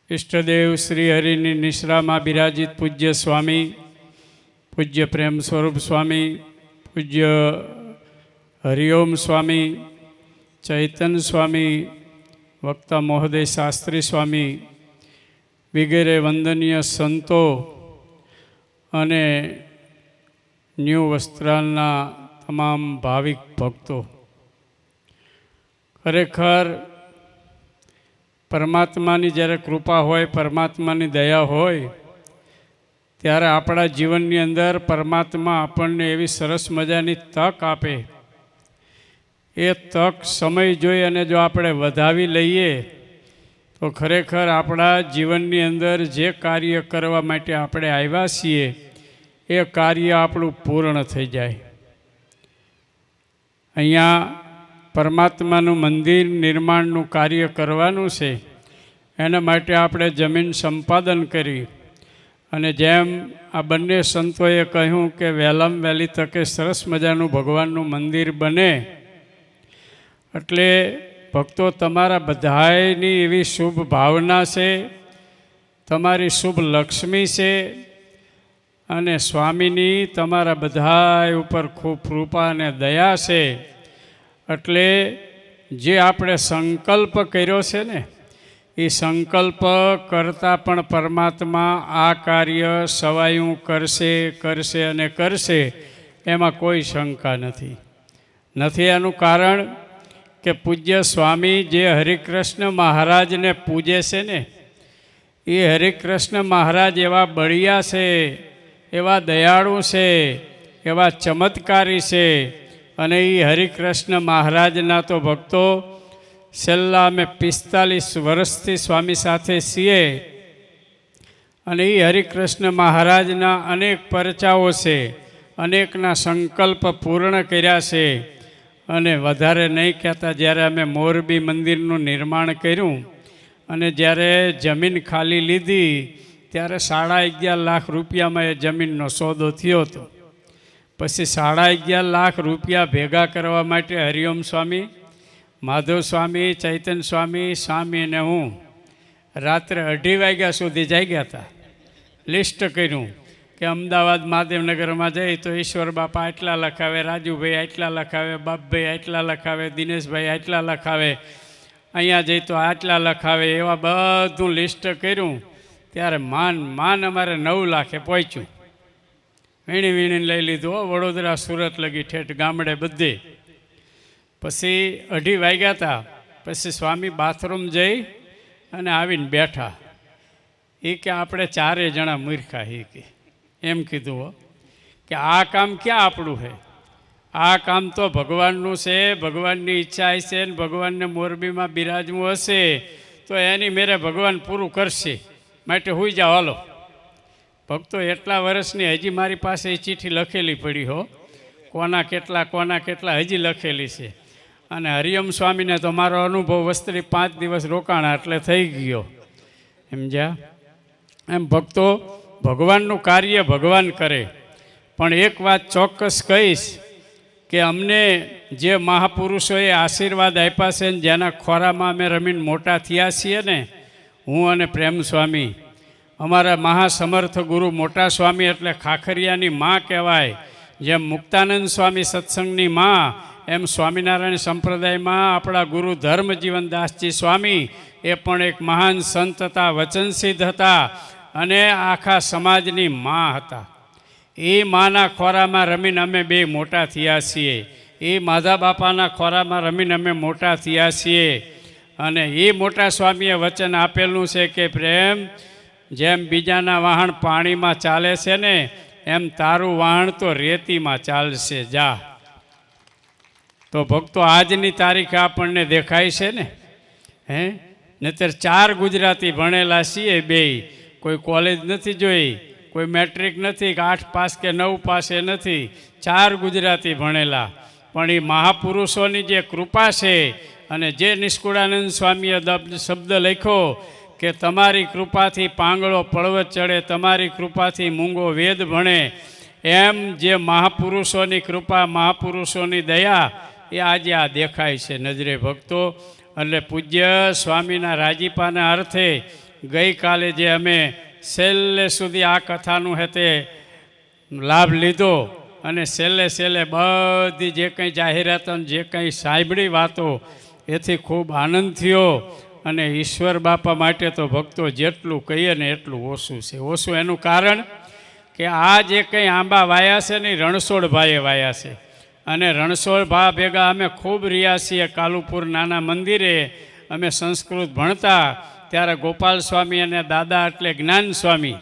ઈષ્ટદેવ શ્રી હરિની નિશ્રામાં બિરાજિત પૂજ્ય સ્વામી, પૂજ્ય પ્રેમ સ્વરૂપ સ્વામી, પૂજ્ય હરિઓમ સ્વામી, ચૈતન સ્વામી, વક્તા મહોદય શાસ્ત્રી સ્વામી વગેરે વંદનીય સંતો અને ન્યૂ વસ્ત્રાલના તમામ ભાવિક ભક્તો, ખરેખર પરમાત્માની જ્યારે કૃપા હોય, પરમાત્માની દયા હોય, ત્યારે આપણા જીવનની અંદર પરમાત્મા આપણને એવી સરસ મજાની તક આપે. એ તક સમય જોઈ અને જો આપણે વધાવી લઈએ તો ખરેખર આપણા જીવનની અંદર જે કાર્ય કરવા માટે આપણે આવ્યા છીએ એ કાર્ય આપણું પૂર્ણ થઈ જાય. અહીંયા પરમાત્માનું મંદિર નિર્માણનું કાર્ય કરવાનું છે. એના માટે આપણે જમીન સંપાદન કરી અને જેમ આ બંને સંતોએ કહ્યું કે વહેલામાં વહેલી તકે સરસ મજાનું ભગવાનનું મંદિર બને, એટલે ભક્તો તમારા બધાયની એવી શુભ ભાવના છે, તમારી શુભ લક્ષ્મી છે અને સ્વામીની તમારા બધાય ઉપર ખૂબ કૃપા અને દયા છે. એટલે જે આપણે સંકલ્પ કર્યો છે ને, એ સંકલ્પ કરતાં પણ પરમાત્મા આ કાર્ય સવાયું કરશે અને કરશે, એમાં કોઈ શંકા નથી. એનું કારણ કે પૂજ્ય સ્વામી જે હરિકૃષ્ણ મહારાજને પૂજે છે ને, એ હરિકૃષ્ણ મહારાજ એવા બળિયા છે, એવા દયાળુ છે, એવા ચમત્કારી છે. અને એ હરિકૃષ્ણ મહારાજના તો ભક્તો છેલ્લા અમે 45 વર્ષથી સ્વામી સાથે છીએ અને એ હરિકૃષ્ણ મહારાજના અનેક પરચાઓ છે, અનેકના સંકલ્પ પૂર્ણ કર્યા છે. અને વધારે નહીં કહેતા, જ્યારે અમે મોરબી મંદિરનું નિર્માણ કર્યું અને જ્યારે જમીન ખાલી લીધી ત્યારે 11.5 લાખ રૂપિયામાં એ જમીનનો સોદો થયો હતો. પછી 11.5 લાખ રૂપિયા ભેગા કરવા માટે હરિઓમ સ્વામી, માધવ સ્વામી, ચૈતન સ્વામી, સ્વામી અને હું રાત્રે 2:30 વાગ્યા સુધી જાગ્યા હતા. લિસ્ટ કર્યું કે અમદાવાદ મહાદેવનગરમાં જઈ તો ઈશ્વર બાપા આટલા લખાવે, રાજુભાઈ આટલા લખાવે, બાપભાઈ આટલા લખાવે, દિનેશભાઈ આટલા લખાવે, અહીંયા જઈ તો આટલા લખાવે, એવા બધું લિસ્ટ કર્યું. ત્યારે માન અમારે 9 લાખે પહોંચ્યું. વીણીને લઈ લીધું, વડોદરા સુરત લગી ઠેઠ ગામડે બધે. પછી 2:30 વાગ્યા હતા. પછી સ્વામી બાથરૂમ જઈ અને આવીને બેઠા. એ કે આપણે 4 જણા મૂર્ખા. એ કે એમ કીધું કે આ કામ ક્યાં આપણું છે, આ કામ તો ભગવાનનું છે, ભગવાનની ઈચ્છા હશે ને ભગવાનને મોરબીમાં બિરાજવું હશે તો એની મેરે ભગવાન પૂરું કરશે, માટે હુઈ જાઓ હાલો. ભક્તો એટલા વર્ષની હજી મારી પાસે એ ચિઠ્ઠી લખેલી પડી હો, કોના કેટલા હજી લખેલી છે. અને હરિઓમ સ્વામીને તો મારો અનુભવ વસ્ત્રી 5 દિવસ રોકાણા એટલે થઈ ગયો. સમજ્યા? એમ ભક્તો, ભગવાનનું કાર્ય ભગવાન કરે. પણ એક વાત ચોક્કસ કહીશ કે અમને જે મહાપુરુષોએ આશીર્વાદ આપ્યા છે ને જેના ખોરામાં અમે રમીને મોટા થયા છીએ ને, હું અને પ્રેમ સ્વામી, અમારા મહાસમર્થ ગુરુ મોટા સ્વામી એટલે ખાખરિયાની માં કહેવાય. જેમ મુક્તાનંદ સ્વામી સત્સંગની માં, એમ સ્વામિનારાયણ સંપ્રદાયમાં આપણા ગુરુ ધર્મજીવનદાસજી સ્વામી એ પણ એક મહાન સંત હતા, વચનસિદ્ધ હતા અને આખા સમાજની માં હતા. એ માના ખોરામાં રમીને અમે 2 મોટા થયા છીએ. એ માધા બાપાના ખોરામાં રમીને અમે મોટા થયા છીએ. અને એ મોટા સ્વામીએ વચન આપેલું છે કે પ્રેમ, જેમ બીજાના વાહન પાણીમાં ચાલે છે ને, એમ તારું વાહન તો રેતીમાં ચાલશે, જા. તો ભક્તો આજની તારીખે આપણને દેખાય છે ને, નહીતર 4 ગુજરાતી ભણેલા છીએ, 2 કોઈ કોલેજ નથી જોઈ, કોઈ મેટ્રિક નથી, 8 પાસ કે 9 પાસે નથી, 4 ગુજરાતી ભણેલા. પણ એ મહાપુરુષોની જે કૃપા છે અને જે નિષ્કુળાનંદ સ્વામીએ શબ્દ લખ્યો કે તમારી કૃપાથી પાંગળો પર્વત ચડે, તમારી કૃપાથી મૂંગો વેદ ભણે, એમ જે મહાપુરુષોની કૃપા, મહાપુરુષોની દયા એ આજે આ દેખાય છે નજરે ભક્તો. એટલે પૂજ્ય સ્વામીના રાજીપાના અર્થે ગઈકાલે જે અમે છેલ્લે સુધી આ કથાનું હે તે લાભ લીધો અને છેલ્લે બધી જે કંઈ જાહેરાતો જે કંઈ સાંભળી વાતો એથી ખૂબ આનંદ થયો. અને ઈશ્વર બાપા માટે તો ભક્તો જેટલું કહીએ ને એટલું ઓછું છે. ઓછું એનું કારણ કે આ જે કંઈ આંબા વાયા છે ને રણછોડભાઈએ વાયા છે. અને રણછોડભા ભેગા અમે ખૂબ રહ્યા છીએ. કાલુપુર નાના મંદિરે અમે સંસ્કૃત ભણતા ત્યારે ગોપાલ સ્વામી અને દાદા એટલે જ્ઞાન સ્વામી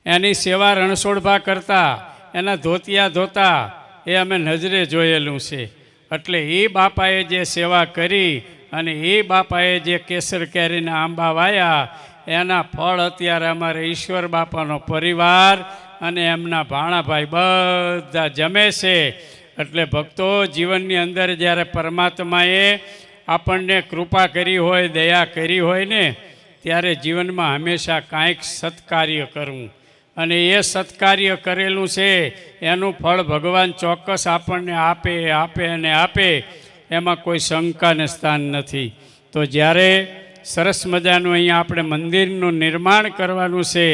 એની સેવા રણછોડભા કરતા, એના ધોતિયા ધોતા એ અમે નજરે જોયેલું છે. એટલે એ બાપાએ જે સેવા કરી અને એ બાપાએ જે કેસર કેરીના આંબા વાયા એના ફળ અત્યારે અમારે ઈશ્વર બાપાનો પરિવાર અને એમના ભાણાભાઈ બધા જમે છે. એટલે ભક્તો જીવનની અંદર જ્યારે પરમાત્માએ આપણને કૃપા કરી હોય, દયા કરી હોય ને ત્યારે જીવનમાં હંમેશા કાંઈક સત્કાર્ય કરવું. અને એ સત્કાર્ય કરેલું છે એનું ફળ ભગવાન ચોક્કસ આપણને આપે. એમાં કોઈ શંકાને સ્થાન નથી. તો જ્યારે સરસ મજાનું અહીંયા આપણે મંદિરનું નિર્માણ કરવાનું છે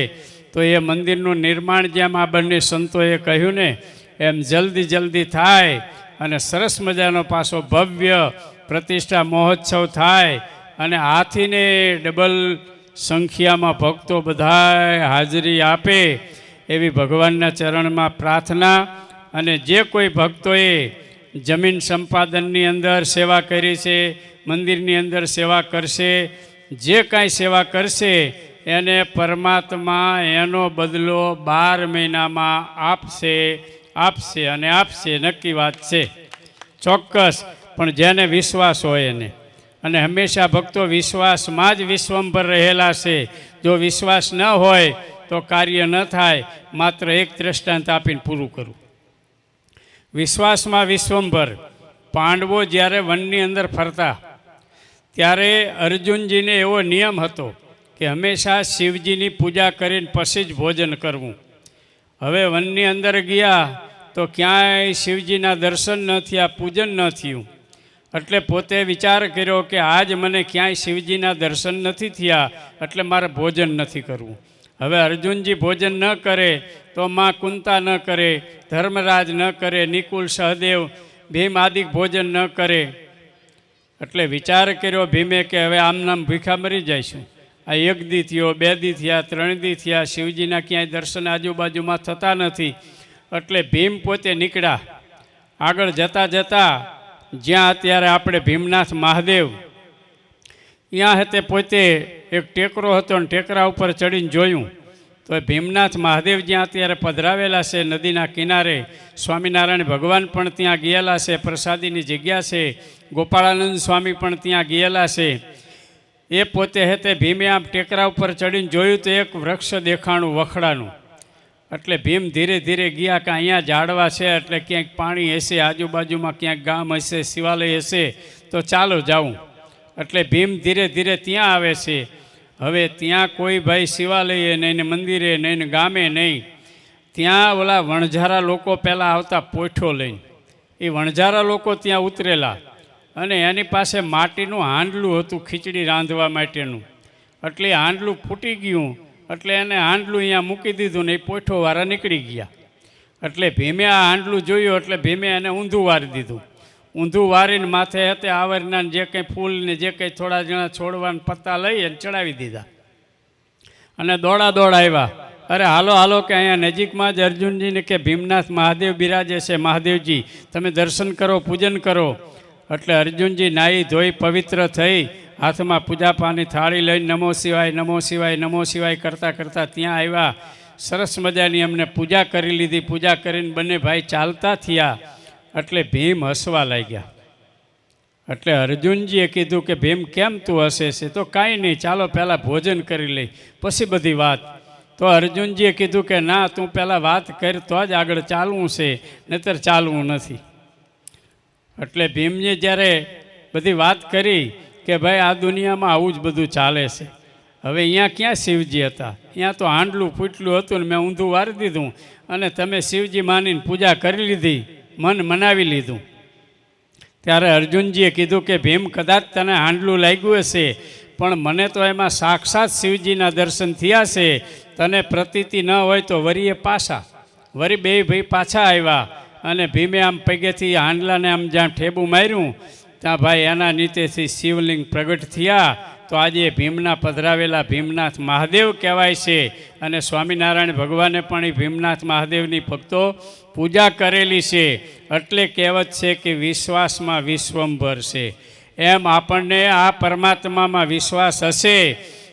તો એ મંદિરનું નિર્માણ જેમ આ બંને સંતોએ કહ્યું ને એમ જલ્દી થાય અને સરસ મજાનો પાછો ભવ્ય પ્રતિષ્ઠા મહોત્સવ થાય અને હાથીને ડબલ સંખ્યામાં ભક્તો બધાય હાજરી આપે એવી ભગવાનના ચરણમાં પ્રાર્થના. અને જે કોઈ ભક્તોએ જમીન સંપાદનની અંદર સેવા કરી છે, મંદિરની અંદર સેવા કરશે, જે કાંઈ સેવા કરશે એને પરમાત્મા એનો બદલો 12 મહિનામાં આપશે અને આપશે. નક્કી વાત છે, ચોક્કસ. પણ જેને વિશ્વાસ હોય એને. અને હંમેશા ભક્તો વિશ્વાસમાં જ વિશ્વંભર રહેલા છે. જો વિશ્વાસ ન હોય તો કાર્ય ન થાય. માત્ર એક દ્રષ્ટાંત આપીને પૂરું કરું. વિશ્વાસમાં વિશ્વંભર. પાંડવો જ્યારે વનની અંદર ફરતા ત્યારે અર્જુનજીને એવો નિયમ હતો કે હંમેશા શિવજીની પૂજા કરીને પછી જ ભોજન કરવું. હવે વનની અંદર ગયા તો ક્યાંય શિવજીના દર્શન ન થયા, પૂજન ન થયું. એટલે પોતે વિચાર કર્યો કે આજ મને ક્યાંય શિવજીના દર્શન નથી થયા એટલે મારે ભોજન નથી કરવું. હવે અર્જુનજી ભોજન ન કરે તો માં કુંતા ન કરે, ધર્મરાજ ન કરે, નિકુલ સહદેવ ભીમ આદિ ભોજન ન કરે. એટલે વિચાર કર્યો ભીમે કે હવે આમ ભૂખા મરી જઈશું. આ 1 દી થયો, 2 દી થયા, 3 દી થયા, શિવજીના ક્યાંય દર્શન આજુબાજુમાં થતા નથી. એટલે ભીમ પોતે નીકળ્યા. આગળ જતા જ્યાં અત્યારે આપણે ભીમનાથ મહાદેવ ત્યાં હતે પોતે એક ટેકરો હતો અને ટેકરા ઉપર ચડીને જોયું તો ભીમનાથ મહાદેવ જ્યાં અત્યારે પધરાવેલા છે નદીના કિનારે, સ્વામિનારાયણ ભગવાન પણ ત્યાં ગયેલા છે, પ્રસાદીની જગ્યા છે, ગોપાળાનંદ સ્વામી પણ ત્યાં ગયેલા છે. એ પોતે હતે ભીમે આમ ટેકરા ઉપર ચડીને જોયું તો એક વૃક્ષ દેખાણું વખડાનું. એટલે ભીમ ધીરે ગયા કે અહીંયા ઝાડવા છે એટલે ક્યાંક પાણી હશે, આજુબાજુમાં ક્યાંક ગામ હશે, શિવાલય હશે, તો ચાલો જાઉં. એટલે ભીમ ધીરે ત્યાં આવે છે. હવે ત્યાં કોઈ ભાઈ શિવાલયે નહીં, મંદિરે નહીં, ગામે નહીં. ત્યાં ઓલા વણઝારા લોકો પહેલાં આવતા પોઠો લઈને. એ વણઝારા લોકો ત્યાં ઉતરેલા અને એની પાસે માટીનું હાંડલું હતું ખીચડી રાંધવા માટેનું. એટલે હાંડલું ફૂટી ગયું એટલે એને હાંડલું અહીંયા મૂકી દીધું ને એ પોઠોવાળા નીકળી ગયા. એટલે ભીમે આ હાંડલું જોયું એટલે ભીમે એને ઊંધું વારી દીધું. ઊંધું વારીને માથે હતે આવરના જે કંઈ ફૂલ ને જે કંઈ થોડા જણા છોડવાના પત્તા લઈ અને ચડાવી દીધા અને દોડા આવ્યા. અરે હાલો કે અહીંયા નજીકમાં જ અર્જુનજીને કે ભીમનાથ મહાદેવ બિરાજે છે, મહાદેવજી તમે દર્શન કરો, પૂજન કરો. એટલે અર્જુનજી નાહી ધોઈ પવિત્ર થઈ હાથમાં પૂજા પાની થાળી લઈને નમો શિવાય કરતા ત્યાં આવ્યા. સરસ મજાની અમને પૂજા કરી લીધી. પૂજા કરીને બંને ભાઈ ચાલતા થયા એટલે ભીમ હસવા લાગ્યા. એટલે અર્જુનજીએ કીધું કે ભીમ કેમ તું હસે છે? તો કાંઈ નહીં, ચાલો પહેલાં ભોજન કરી લઈ પછી બધી વાત. તો અર્જુનજીએ કીધું કે ના, તું પહેલાં વાત કર તો જ આગળ ચાલવું છે, નહીતર ચાલવું નથી. એટલે ભીમને જ્યારે બધી વાત કરી કે ભાઈ આ દુનિયામાં આવું જ બધું ચાલે છે. હવે અહીંયા ક્યાં શિવજી હતા? અહીંયા તો હાંડલું ફૂટલું હતું ને મેં ઊંધું વારી દીધું અને તમે શિવજી માનીને પૂજા કરી લીધી, મન મનાવી લીધું. ત્યારે અર્જુનજીએ કીધું કે ભીમ કદાચ તને હાંડલું લાગ્યું હશે પણ મને તો એમાં સાક્ષાત શિવજીના દર્શન થયા છે. તને પ્રતીતિ ન હોય તો વરીએ પાછા, વરી બે ભાઈ પાછા આવ્યા અને ભીમે આમ પગેથી હાંડલાને આમ જ્યાં ઠેબું માર્યું ત્યાં ભાઈ એના નીચેથી શિવલિંગ પ્રગટ થયા. તો આજે ભીમના પધરાવેલા ભીમનાથ મહાદેવ કહેવાય છે. અને સ્વામિનારાયણ ભગવાને પણ એ ભીમનાથ મહાદેવની ભક્તો પૂજા કરેલી છે. એટલે કહેવત છે કે વિશ્વાસમાં વિશ્વંભર છે. એમ આપણને આ પરમાત્મામાં વિશ્વાસ હશે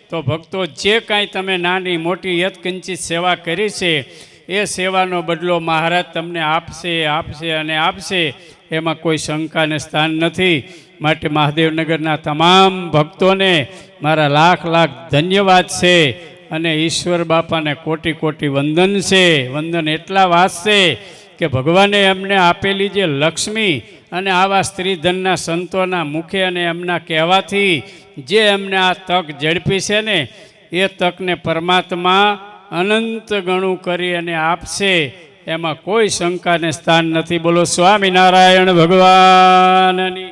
તો ભક્તો જે કાંઈ તમે નાની મોટી યત્કંચિત સેવા કરી છે એ સેવાનો બદલો મહારાજ તમને આપશે આપશે અને આપશે, એમાં કોઈ શંકાને સ્થાન નથી. માટે મહાદેવનગરના તમામ ભક્તોને મારા લાખ લાખ ધન્યવાદ છે. અને ઈશ્વર બાપાને કોટી કોટી વંદન છે. વંદન એટલા વાસશે કે ભગવાને એમને આપેલી જે લક્ષ્મી અને આવા સ્ત્રીધનના સંતોના મુખે અને એમના કહેવાથી જે એમને આ તક ઝડપી છે ને એ તકને પરમાત્મા અનંત ગણું કરી અને આપશે, એમાં કોઈ શંકાને સ્થાન નથી. બોલો સ્વામિનારાયણ ભગવાનની.